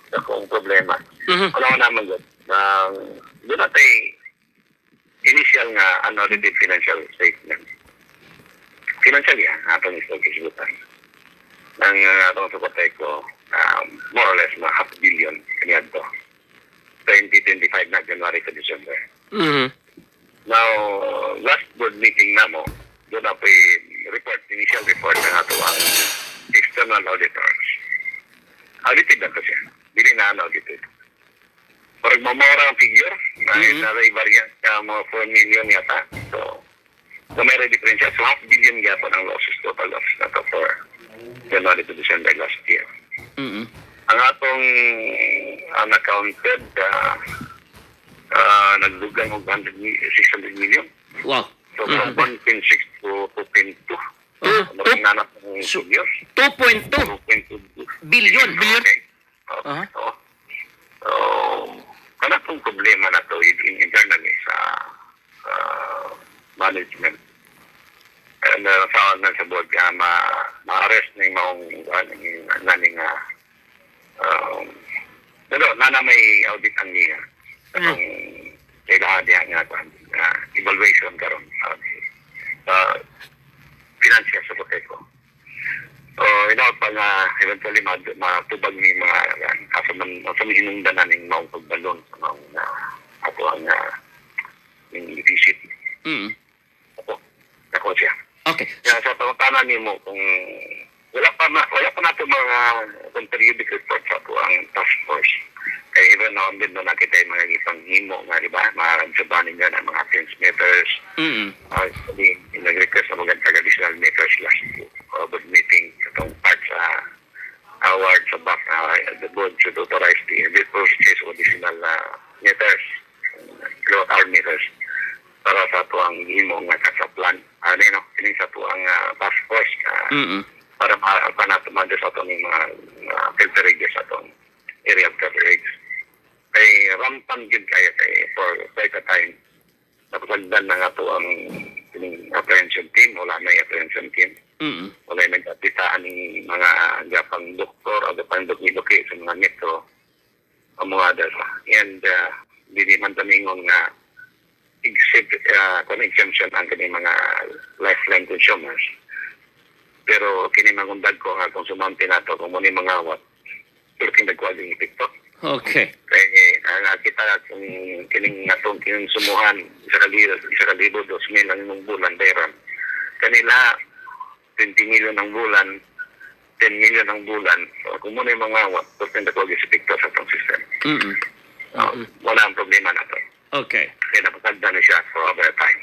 dakong problema. Mhm. Ano naman yun? Doon natin initial nga unaudited financial statement. Financially, atong isang ng atong supportay ko, more or less, mga half billion kaniyad to. 2025 na, January to December. Mhm. Now, last board meeting na mo, doon na po initial report na ato ang external auditors. Audited na to siya. Dili na unaudited. Parang mamara ang figure, na variant ka mga 4 million yata. So may difference siya. So half billion yapon ang losses, total losses na to for January to December last year. Ang atong unaccounted, nagdugang og 600 million. Wow. So from 1.6 to 2.2. Maraming nanak ng figures. 2.2 2.2 billion. Okay. Aha. So, kanang pong problema na to internally sa management. And sa board ka ma-arrest na yung maong nana may audit ang niya. Itong kailangan niya nga evaluation karon financial support ko. So, pa nga eventually matubag ni mga kaso man hinungdanan ng maong pagbalon sa maong ako ang deficit. Ako siya. Okay. Kaya sa pagkakanan ni mo, kung wala pa nato mga periodic report sa ako ang task force. Kaya even now, din na nakita yung mga ipang himo nga, di ba? Maramsabanin niya ng mga fence meters. Nag-request na magandang additional meters last board meeting. Itong part sa award sa back, the board should authorize the purchase of additional meters, kilowatt-hour meters, para sa ito ang himo nga sa plan. Ini sa ito ang task force para nato sa ito ng mga filterage sa itong area of coverage. Kay rampant yun kaya for quite a time. Napasagdan na nga ito ang apprehension team. Wala na yung apprehension team. Wala yung nagkatitaan ng mga gapang doktor o gapang doki-doki sa mga metro o mga others. And hindi man tamingon nga exemption ang kanyang mga lifeline consumers. Pero kinimangundag ko nga kung sumampi na ito, kung muna yung mga awat, looking nagkwaging TikTok. Okay. Kaya kita kung kining sumuhan, isa kalibo, 2,000 lang yung bulan, bayran. Kanila, 20 million ang bulan, 10 million ang bulan. So, kung muna yung mga awat, looking nagkwaging si TikTok sa itong system. Wala ang problema na ito. Okay. Kaya napasagda na siya for over time.